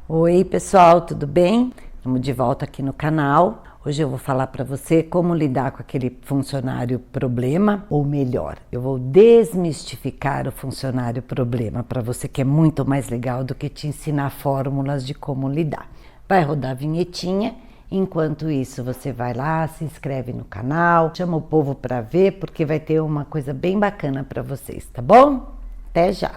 Oi pessoal, tudo bem? Estamos de volta aqui no canal. Hoje eu vou falar para você como lidar com aquele funcionário problema, ou melhor, eu vou desmistificar o funcionário problema para você, que é muito mais legal do que te ensinar fórmulas de como lidar. Vai rodar a vinhetinha, enquanto isso você vai lá, se inscreve no canal, chama o povo para ver, porque vai ter uma coisa bem bacana para vocês, tá bom? Até já!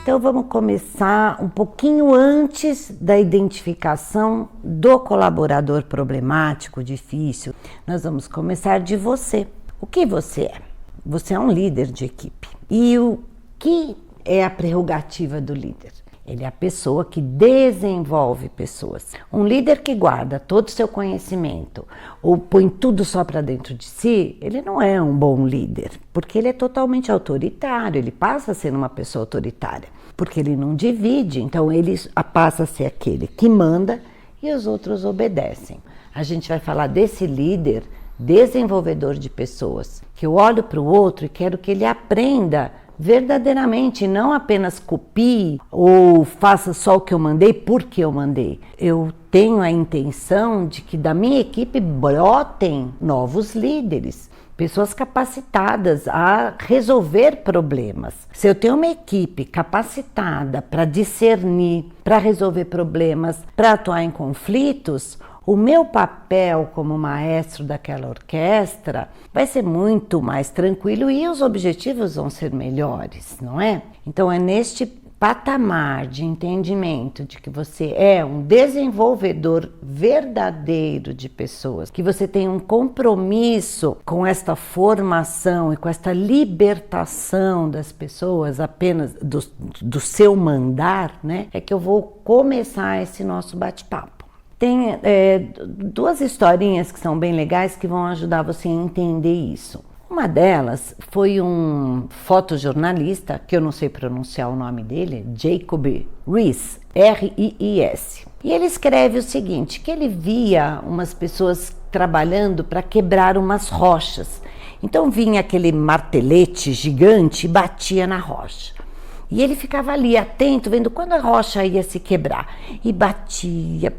Então vamos começar um pouquinho antes da identificação do colaborador problemático, difícil. Nós vamos começar de você. O que você é? Você é um líder de equipe. E o que é a prerrogativa do líder? Ele é a pessoa que desenvolve pessoas. Um líder que guarda todo o seu conhecimento ou põe tudo só para dentro de si, ele não é um bom líder, porque ele é totalmente autoritário, ele passa a ser uma pessoa autoritária, porque ele não divide, então ele passa a ser aquele que manda e os outros obedecem. A gente vai falar desse líder desenvolvedor de pessoas, que eu olho para o outro e quero que ele aprenda verdadeiramente, não apenas copie ou faça só o que eu mandei porque eu mandei. Eu tenho a intenção de que da minha equipe brotem novos líderes, pessoas capacitadas a resolver problemas. Se eu tenho uma equipe capacitada para discernir, para resolver problemas, para atuar em conflitos, o meu papel como maestro daquela orquestra vai ser muito mais tranquilo e os objetivos vão ser melhores, não é? Então é neste patamar de entendimento de que você é um desenvolvedor verdadeiro de pessoas, que você tem um compromisso com esta formação e com esta libertação das pessoas apenas do seu mandar, né? É que eu vou começar esse nosso bate-papo. Tem duas historinhas que são bem legais que vão ajudar você a entender isso. Uma delas foi um fotojornalista, que eu não sei pronunciar o nome dele, Jacob Riis, R-I-I-S. E ele escreve o seguinte, que ele via umas pessoas trabalhando para quebrar umas rochas. Então vinha aquele martelete gigante e batia na rocha. E ele ficava ali atento, vendo quando a rocha ia se quebrar. E batia,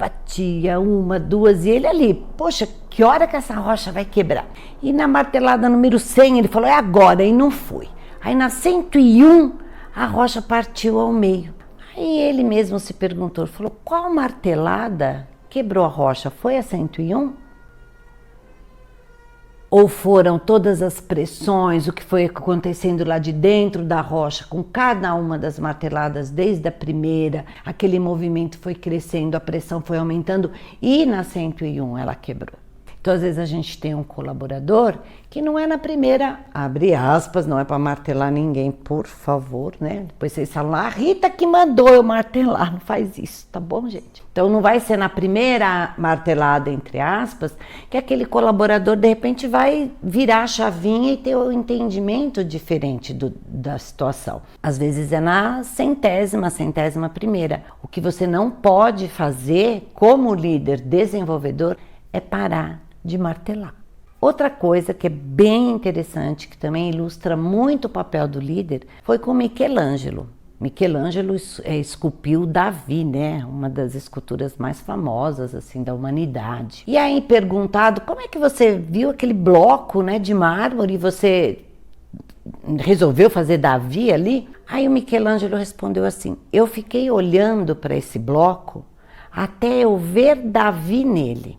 uma, duas, e ele ali, poxa, que hora que essa rocha vai quebrar? E na martelada número 100, ele falou, é agora, e não foi. Aí na 101, a rocha partiu ao meio. Aí ele mesmo se perguntou, falou, qual martelada quebrou a rocha? Foi a 101? Ou foram todas as pressões, o que foi acontecendo lá de dentro da rocha, com cada uma das marteladas, desde a primeira, aquele movimento foi crescendo, a pressão foi aumentando e na 101 ela quebrou. Então, às vezes a gente tem um colaborador que não é na primeira, abre aspas, não é para martelar ninguém, por favor, né? Depois vocês falam, a Rita que mandou eu martelar, não faz isso, tá bom, gente? Então, não vai ser na primeira martelada, entre aspas, que aquele colaborador, de repente, vai virar a chavinha e ter um entendimento diferente da situação. Às vezes é na centésima primeira. O que você não pode fazer como líder desenvolvedor é parar de martelar. Outra coisa que é bem interessante, que também ilustra muito o papel do líder, foi com Michelangelo. Michelangelo esculpiu Davi, né? Uma das esculturas mais famosas assim da humanidade. E aí perguntado, como é que você viu aquele bloco, né, de mármore e você resolveu fazer Davi ali? Aí o Michelangelo respondeu assim, eu fiquei olhando para esse bloco até eu ver Davi nele.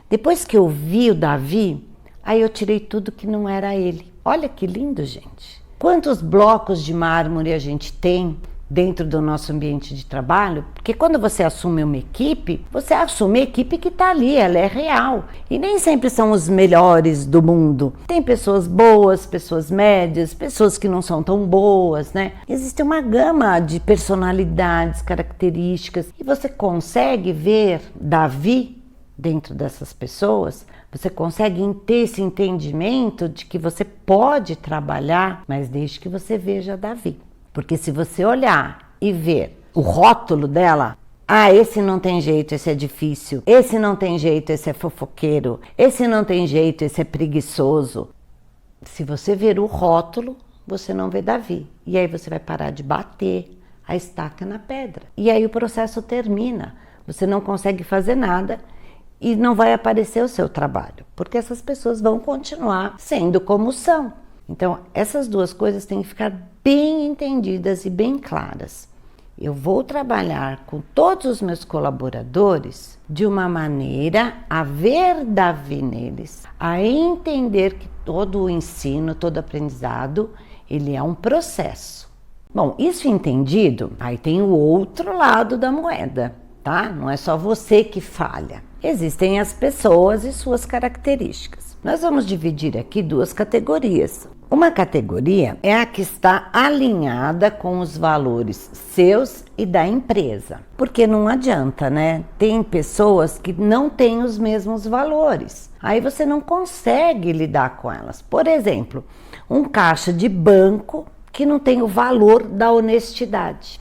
Depois que eu vi o Davi, aí eu tirei tudo que não era ele. Olha que lindo, gente. Quantos blocos de mármore a gente tem dentro do nosso ambiente de trabalho? Porque quando você assume uma equipe, você assume a equipe que está ali, ela é real. E nem sempre são os melhores do mundo. Tem pessoas boas, pessoas médias, pessoas que não são tão boas, né? Existe uma gama de personalidades, características. E você consegue ver Davi dentro dessas pessoas, você consegue ter esse entendimento de que você pode trabalhar, mas desde que você veja Davi. Porque se você olhar e ver o rótulo dela, esse não tem jeito, esse é difícil, esse não tem jeito, esse é fofoqueiro, esse não tem jeito, esse é preguiçoso. Se você ver o rótulo, você não vê Davi. E aí você vai parar de bater a estaca na pedra. E aí o processo termina. Você não consegue fazer nada e não vai aparecer o seu trabalho, porque essas pessoas vão continuar sendo como são. Então, essas duas coisas têm que ficar bem entendidas e bem claras. Eu vou trabalhar com todos os meus colaboradores de uma maneira a ver Davi neles, a entender que todo o ensino, todo aprendizado, ele é um processo. Bom, isso entendido, aí tem o outro lado da moeda, tá? Não é só você que falha. Existem as pessoas e suas características. Nós vamos dividir aqui duas categorias. Uma categoria é a que está alinhada com os valores seus e da empresa. Porque não adianta, né? Tem pessoas que não têm os mesmos valores. Aí você não consegue lidar com elas. Por exemplo, um caixa de banco que não tem o valor da honestidade.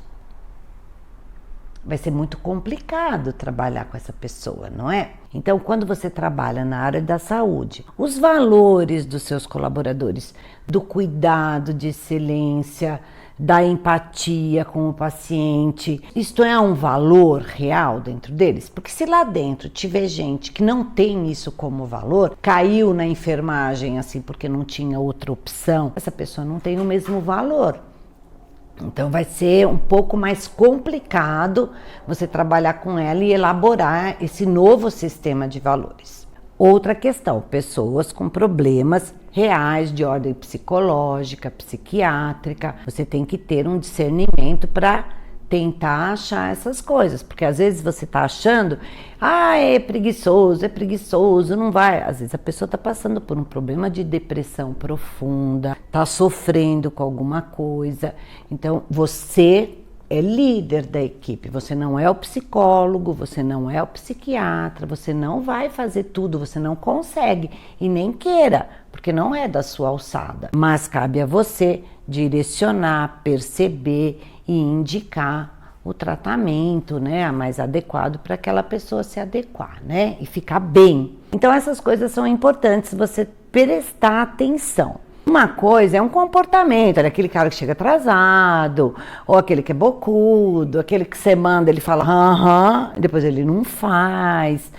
Vai ser muito complicado trabalhar com essa pessoa, não é? Então, quando você trabalha na área da saúde, os valores dos seus colaboradores, do cuidado, de excelência, da empatia com o paciente, isto é um valor real dentro deles? Porque se lá dentro tiver gente que não tem isso como valor, caiu na enfermagem assim porque não tinha outra opção, essa pessoa não tem o mesmo valor. Então vai ser um pouco mais complicado você trabalhar com ela e elaborar esse novo sistema de valores. Outra questão, pessoas com problemas reais de ordem psicológica, psiquiátrica, você tem que ter um discernimento para tentar achar essas coisas, porque às vezes você está achando, é preguiçoso, não vai. Às vezes a pessoa está passando por um problema de depressão profunda, está sofrendo com alguma coisa. Então você é líder da equipe, você não é o psicólogo, você não é o psiquiatra, você não vai fazer tudo, você não consegue e nem queira, porque não é da sua alçada. Mas cabe a você direcionar, perceber e indicar o tratamento, né, mais adequado para aquela pessoa se adequar, né, e ficar bem. Então essas coisas são importantes você prestar atenção. Uma coisa é um comportamento, é aquele cara que chega atrasado, ou aquele que é bocudo, aquele que você manda, ele fala, depois ele não faz.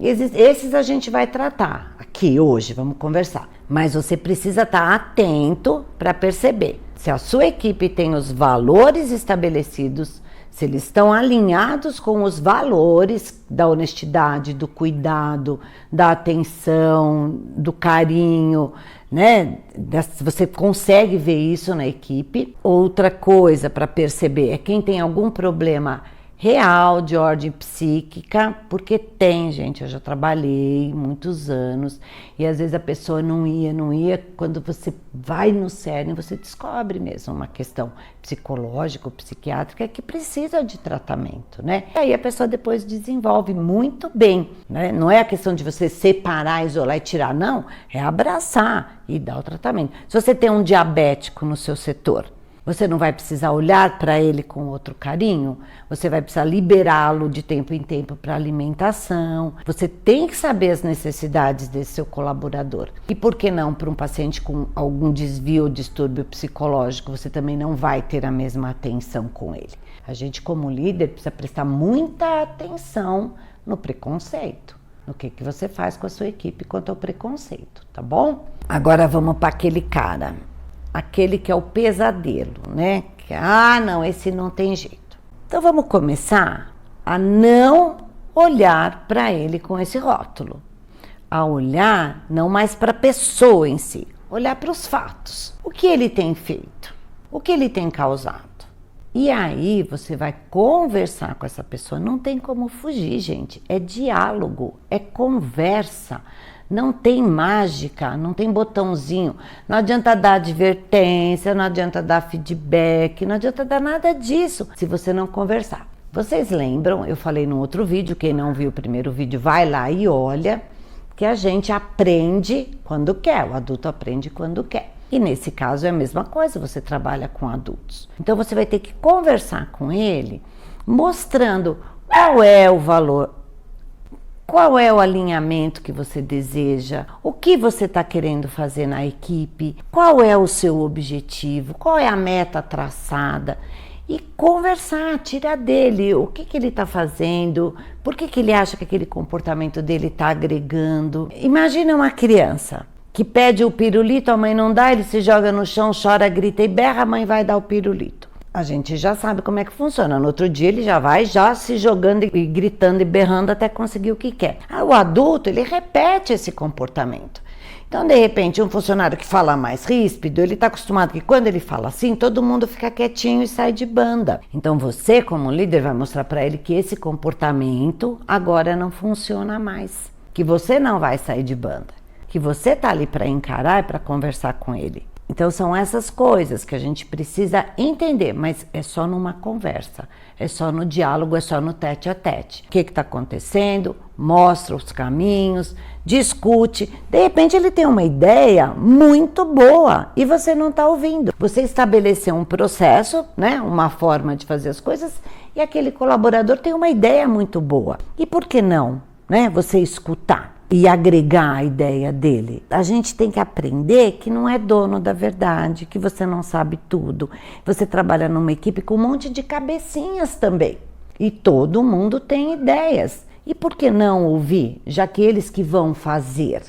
Esses a gente vai tratar aqui hoje, vamos conversar. Mas você precisa estar atento para perceber se a sua equipe tem os valores estabelecidos, se eles estão alinhados com os valores da honestidade, do cuidado, da atenção, do carinho, né? Você consegue ver isso na equipe. Outra coisa para perceber é quem tem algum problema real de ordem psíquica, porque tem, gente, eu já trabalhei muitos anos e às vezes a pessoa não ia, quando você vai no cerne você descobre mesmo uma questão psicológica ou psiquiátrica que precisa de tratamento, né? E aí a pessoa depois desenvolve muito bem, né? Não é a questão de você separar, isolar e tirar, não, é abraçar e dar o tratamento. Se você tem um diabético no seu setor, você não vai precisar olhar para ele com outro carinho, você vai precisar liberá-lo de tempo em tempo para alimentação. Você tem que saber as necessidades desse seu colaborador. E por que não para um paciente com algum desvio ou distúrbio psicológico, você também não vai ter a mesma atenção com ele. A gente como líder precisa prestar muita atenção no preconceito, no que você faz com a sua equipe quanto ao preconceito, tá bom? Agora vamos para aquele cara. Aquele que é o pesadelo, né? Que, não, esse não tem jeito. Então vamos começar a não olhar para ele com esse rótulo. A olhar não mais para a pessoa em si, olhar para os fatos. O que ele tem feito? O que ele tem causado? E aí você vai conversar com essa pessoa. Não tem como fugir, gente. É diálogo, é conversa. Não tem mágica, não tem botãozinho, não adianta dar advertência, não adianta dar feedback, não adianta dar nada disso se você não conversar. Vocês lembram, eu falei no outro vídeo, quem não viu o primeiro vídeo vai lá e olha, que a gente aprende quando quer, o adulto aprende quando quer. E nesse caso é a mesma coisa, você trabalha com adultos. Então você vai ter que conversar com ele, mostrando qual é o valor, Qual é o alinhamento que você deseja? O que você está querendo fazer na equipe? Qual é o seu objetivo? Qual é a meta traçada? E conversar, tirar dele o que ele está fazendo, por que ele acha que aquele comportamento dele está agregando. Imagina uma criança que pede o pirulito, a mãe não dá, ele se joga no chão, chora, grita e berra, a mãe vai dar o pirulito. A gente já sabe como é que funciona. No outro dia ele já vai se jogando e gritando e berrando até conseguir o que quer. O adulto, ele repete esse comportamento. Então, de repente, um funcionário que fala mais ríspido, ele está acostumado que quando ele fala assim, todo mundo fica quietinho e sai de banda. Então, você, como líder, vai mostrar para ele que esse comportamento agora não funciona mais. Que você não vai sair de banda. Que você está ali para encarar e para conversar com ele. Então são essas coisas que a gente precisa entender, mas é só numa conversa, é só no diálogo, é só no tete a tete. O que está acontecendo? Mostra os caminhos, discute. De repente ele tem uma ideia muito boa e você não está ouvindo. Você estabeleceu um processo, né, uma forma de fazer as coisas e aquele colaborador tem uma ideia muito boa. E por que não, né, você escutar e agregar a ideia dele? A gente tem que aprender que não é dono da verdade, que você não sabe tudo. Você trabalha numa equipe com um monte de cabecinhas também. E todo mundo tem ideias. E por que não ouvir, já que eles que vão fazer,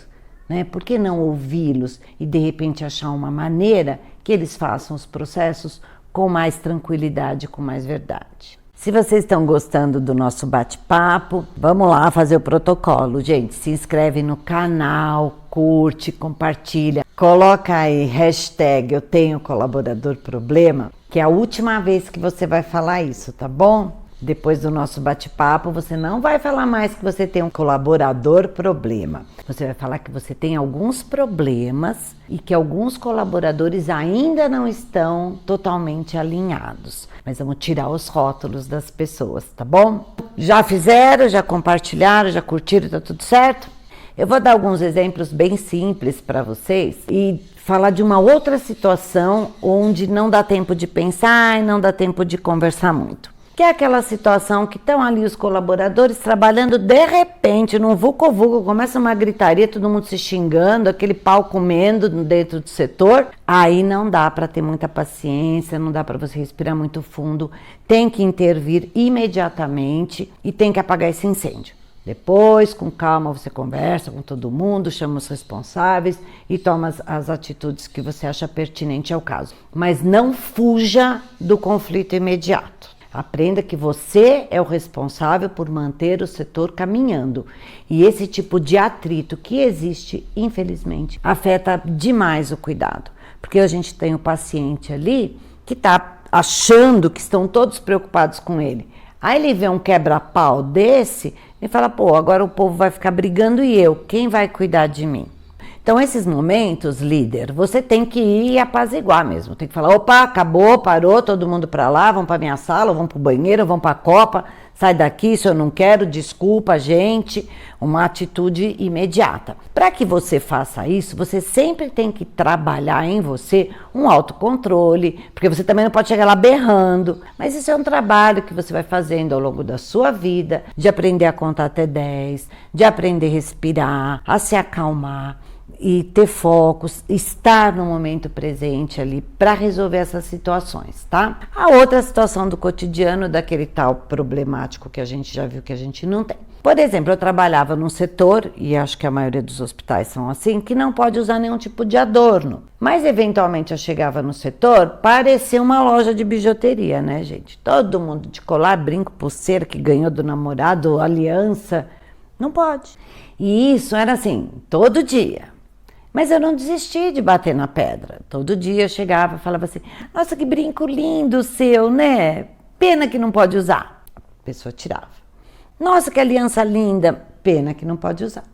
né? Por que não ouvi-los e de repente achar uma maneira que eles façam os processos com mais tranquilidade, com mais verdade? Se vocês estão gostando do nosso bate-papo, vamos lá fazer o protocolo, gente. Se inscreve no canal, curte, compartilha. Coloca aí hashtag eu tenho colaborador problema, que é a última vez que você vai falar isso, tá bom? Depois do nosso bate-papo, você não vai falar mais que você tem um colaborador problema. Você vai falar que você tem alguns problemas e que alguns colaboradores ainda não estão totalmente alinhados. Mas vamos tirar os rótulos das pessoas, tá bom? Já fizeram, já compartilharam, já curtiram, tá tudo certo? Eu vou dar alguns exemplos bem simples para vocês e falar de uma outra situação onde não dá tempo de pensar e não dá tempo de conversar muito. Que é aquela situação que estão ali os colaboradores trabalhando, de repente, num vucu-vucu, começa uma gritaria, todo mundo se xingando, aquele pau comendo dentro do setor. Aí não dá para ter muita paciência, não dá para você respirar muito fundo, tem que intervir imediatamente e tem que apagar esse incêndio. Depois, com calma, você conversa com todo mundo, chama os responsáveis e toma as atitudes que você acha pertinente ao caso. Mas não fuja do conflito imediato. Aprenda que você é o responsável por manter o setor caminhando. E esse tipo de atrito que existe, infelizmente, afeta demais o cuidado. Porque a gente tem o paciente ali que está achando que estão todos preocupados com ele. Aí ele vê um quebra-pau desse e fala, pô, agora o povo vai ficar brigando e eu, quem vai cuidar de mim? Então, esses momentos, líder, você tem que ir e apaziguar mesmo. Tem que falar, opa, acabou, parou, todo mundo para lá, vão para minha sala, vão para o banheiro, vão para a copa, sai daqui, isso eu não quero, desculpa, gente. Uma atitude imediata. Para que você faça isso, você sempre tem que trabalhar em você um autocontrole, porque você também não pode chegar lá berrando. Mas isso é um trabalho que você vai fazendo ao longo da sua vida, de aprender a contar até 10, de aprender a respirar, a se acalmar e ter focos, estar no momento presente ali para resolver essas situações, tá? A outra situação do cotidiano, daquele tal problemático que a gente já viu que a gente não tem. Por exemplo, eu trabalhava num setor, e acho que a maioria dos hospitais são assim, que não pode usar nenhum tipo de adorno. Mas eventualmente eu chegava no setor, parecia uma loja de bijuteria, né, gente? Todo mundo de colar, brinco, pulseira que ganhou do namorado, aliança, não pode. E isso era assim, todo dia. Mas eu não desisti de bater na pedra. Todo dia eu chegava e falava assim, nossa, que brinco lindo o seu, né? Pena que não pode usar. A pessoa tirava. Nossa, que aliança linda. Pena que não pode usar.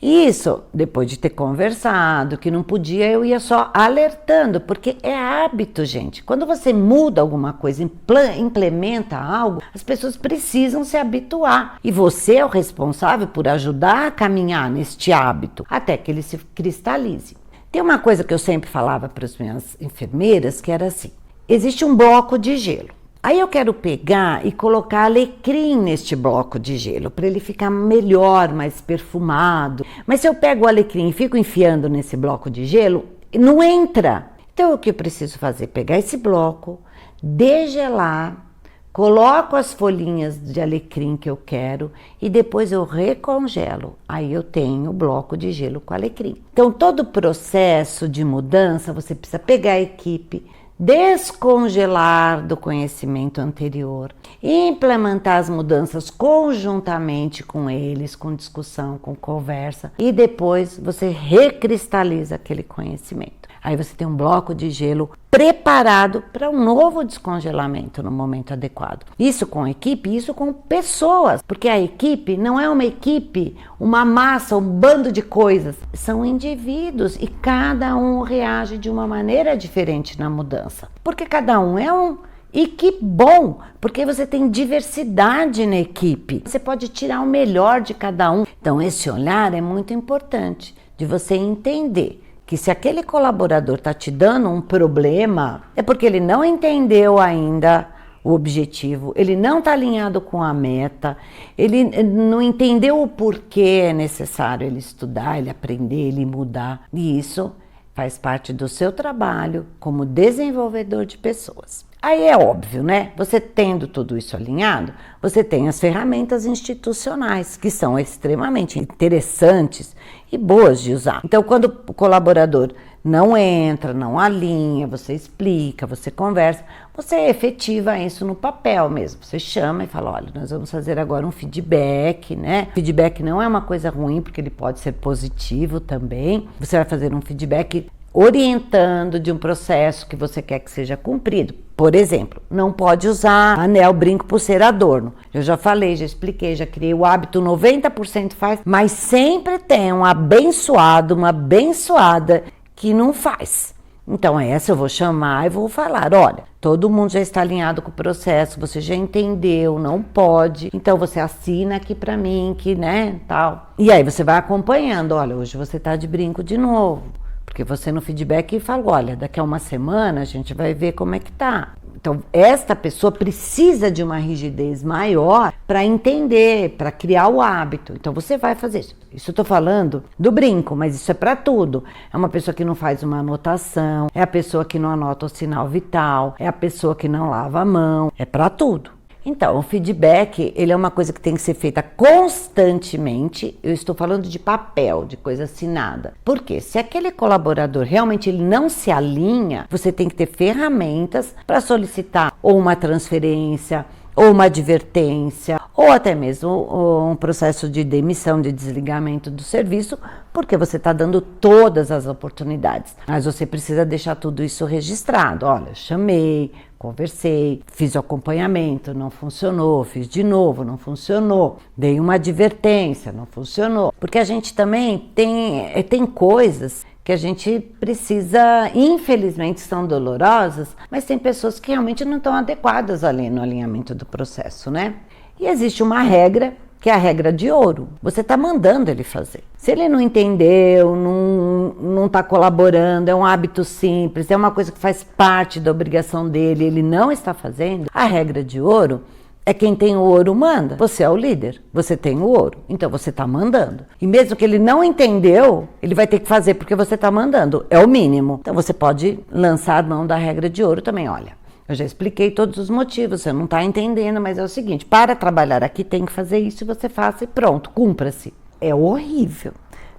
Isso, depois de ter conversado, que não podia, eu ia só alertando, porque é hábito, gente. Quando você muda alguma coisa, implementa algo, as pessoas precisam se habituar. E você é o responsável por ajudar a caminhar neste hábito, até que ele se cristalize. Tem uma coisa que eu sempre falava para as minhas enfermeiras, que era assim, existe um bloco de gelo. Aí eu quero pegar e colocar alecrim neste bloco de gelo, para ele ficar melhor, mais perfumado. Mas se eu pego o alecrim e fico enfiando nesse bloco de gelo, não entra. Então o que eu preciso fazer? Pegar esse bloco, degelar, coloco as folhinhas de alecrim que eu quero e depois eu recongelo. Aí eu tenho o bloco de gelo com alecrim. Então todo o processo de mudança, você precisa pegar a equipe, descongelar do conhecimento anterior, implementar as mudanças conjuntamente com eles, com discussão, com conversa, e depois você recristaliza aquele conhecimento. Aí você tem um bloco de gelo preparado para um novo descongelamento no momento adequado. Isso com equipe, isso com pessoas, porque a equipe não é uma equipe, uma massa, um bando de coisas. São indivíduos e cada um reage de uma maneira diferente na mudança. Porque cada um é um. E que bom, porque você tem diversidade na equipe. Você pode tirar o melhor de cada um. Então esse olhar é muito importante, de você entender que se aquele colaborador está te dando um problema, é porque ele não entendeu ainda o objetivo, ele não está alinhado com a meta, ele não entendeu o porquê é necessário ele estudar, ele aprender, ele mudar. E isso faz parte do seu trabalho como desenvolvedor de pessoas. Aí é óbvio, né? Você tendo tudo isso alinhado, você tem as ferramentas institucionais, que são extremamente interessantes e boas de usar. Então, quando o colaborador não entra, não alinha, você explica, você conversa, você efetiva isso no papel mesmo. Você chama e fala, olha, nós vamos fazer agora um feedback, né? Feedback não é uma coisa ruim, porque ele pode ser positivo também. Você vai fazer um feedback orientando de um processo que você quer que seja cumprido. Por exemplo, não pode usar anel, brinco, pulseira, adorno. Eu já falei, já expliquei, já criei o hábito, 90% faz, mas sempre tem um abençoado, uma abençoada que não faz. Então essa eu vou chamar e vou falar, olha, todo mundo já está alinhado com o processo, você já entendeu, não pode, então você assina aqui pra mim, que né, tal. E aí você vai acompanhando, olha, hoje você tá de brinco de novo. Porque você no feedback fala, olha, daqui a uma semana a gente vai ver como é que tá. Então, esta pessoa precisa de uma rigidez maior para entender, para criar o hábito. Então, você vai fazer isso. Isso eu tô falando do brinco, mas isso é para tudo. É uma pessoa que não faz uma anotação, é a pessoa que não anota o sinal vital, é a pessoa que não lava a mão, é para tudo. Então, o feedback, ele é uma coisa que tem que ser feita constantemente. Eu estou falando de papel, de coisa assinada. Por quê? Se aquele colaborador realmente ele não se alinha, você tem que ter ferramentas para solicitar ou uma transferência, ou uma advertência, ou até mesmo um processo de demissão, de desligamento do serviço, porque você está dando todas as oportunidades. Mas você precisa deixar tudo isso registrado. Olha, chamei, conversei, fiz o acompanhamento, não funcionou, fiz de novo, não funcionou, dei uma advertência, não funcionou. Porque a gente também tem coisas que a gente precisa, infelizmente são dolorosas, mas tem pessoas que realmente não estão adequadas ali no alinhamento do processo, né? E existe uma regra, que é a regra de ouro. Você está mandando ele fazer. Se ele não entendeu, não está colaborando, é um hábito simples, é uma coisa que faz parte da obrigação dele, ele não está fazendo, a regra de ouro é quem tem o ouro manda. Você é o líder, você tem o ouro, então você está mandando. E mesmo que ele não entendeu, ele vai ter que fazer porque você está mandando, é o mínimo. Então você pode lançar mão da regra de ouro também, olha. Eu já expliquei todos os motivos, você não está entendendo, mas é o seguinte, para trabalhar aqui tem que fazer isso e você faça e pronto, cumpra-se. É horrível,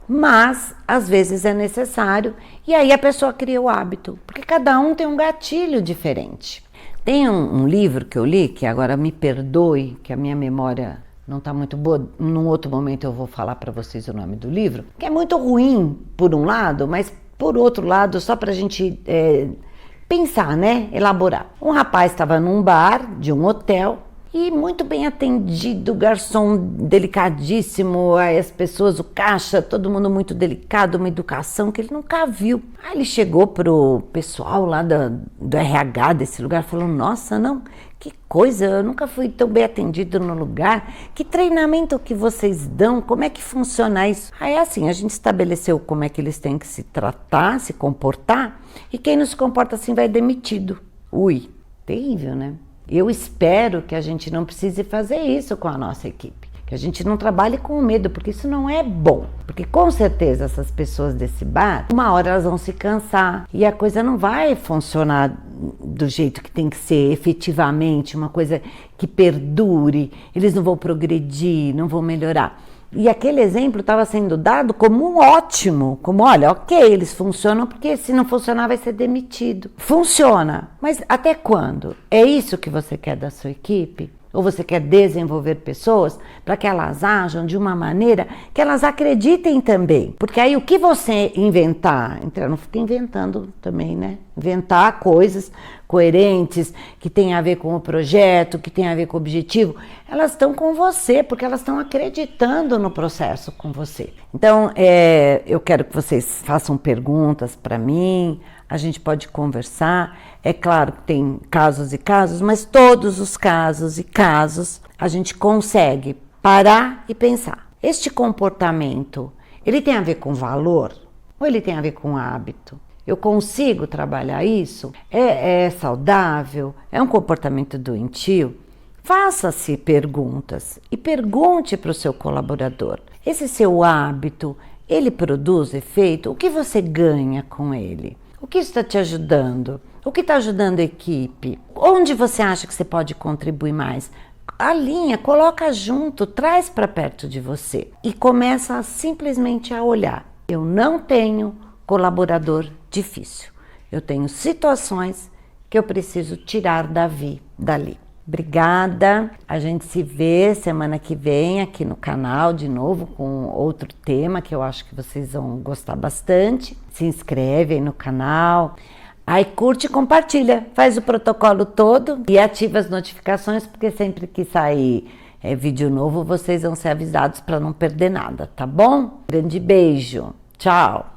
mas às vezes é necessário e aí a pessoa cria o hábito, porque cada um tem um gatilho diferente. Tem um livro que eu li, que agora me perdoe, que a minha memória não está muito boa, num outro momento eu vou falar para vocês o nome do livro, que é muito ruim por um lado, mas por outro lado, só para a gente pensar, né? Elaborar. Um rapaz estava num bar de um hotel e muito bem atendido, garçom delicadíssimo, as pessoas, o caixa, todo mundo muito delicado, uma educação que ele nunca viu. Aí ele chegou pro pessoal lá do RH desse lugar e falou, nossa, não, que coisa, eu nunca fui tão bem atendido no lugar, que treinamento que vocês dão, como é que funciona isso? Aí assim, a gente estabeleceu como é que eles têm que se tratar, se comportar, e quem não se comporta assim vai demitido. Ui, terrível, né? Eu espero que a gente não precise fazer isso com a nossa equipe, que a gente não trabalhe com medo, porque isso não é bom. Porque com certeza essas pessoas desse bar, uma hora elas vão se cansar e a coisa não vai funcionar do jeito que tem que ser, efetivamente, uma coisa que perdure, eles não vão progredir, não vão melhorar. E aquele exemplo estava sendo dado como um ótimo, como olha, ok, eles funcionam porque se não funcionar vai ser demitido. Funciona, mas até quando? É isso que você quer da sua equipe? Ou você quer desenvolver pessoas para que elas ajam de uma maneira que elas acreditem também? Porque aí o que você inventar, não fica inventando também, né? Inventar coisas coerentes, que tem a ver com o projeto, que tem a ver com o objetivo, elas estão com você, porque elas estão acreditando no processo com você. Então, eu quero que vocês façam perguntas para mim, a gente pode conversar. É claro que tem casos e casos, mas todos os casos e casos a gente consegue parar e pensar. Este comportamento, ele tem a ver com valor ou ele tem a ver com hábito? Eu consigo trabalhar isso? É saudável? É um comportamento doentio? Faça-se perguntas e pergunte para o seu colaborador. Esse seu hábito, ele produz efeito? O que você ganha com ele? O que está te ajudando? O que está ajudando a equipe? Onde você acha que você pode contribuir mais? Alinha, coloca junto, traz para perto de você e começa simplesmente a olhar. Eu não tenho colaborador difícil. Eu tenho situações que eu preciso tirar dali. Obrigada. A gente se vê semana que vem aqui no canal de novo com outro tema que eu acho que vocês vão gostar bastante. Se inscreve aí no canal. Aí curte e compartilha. Faz o protocolo todo e ativa as notificações, porque sempre que sair vídeo novo vocês vão ser avisados para não perder nada, tá bom? Grande beijo. Tchau.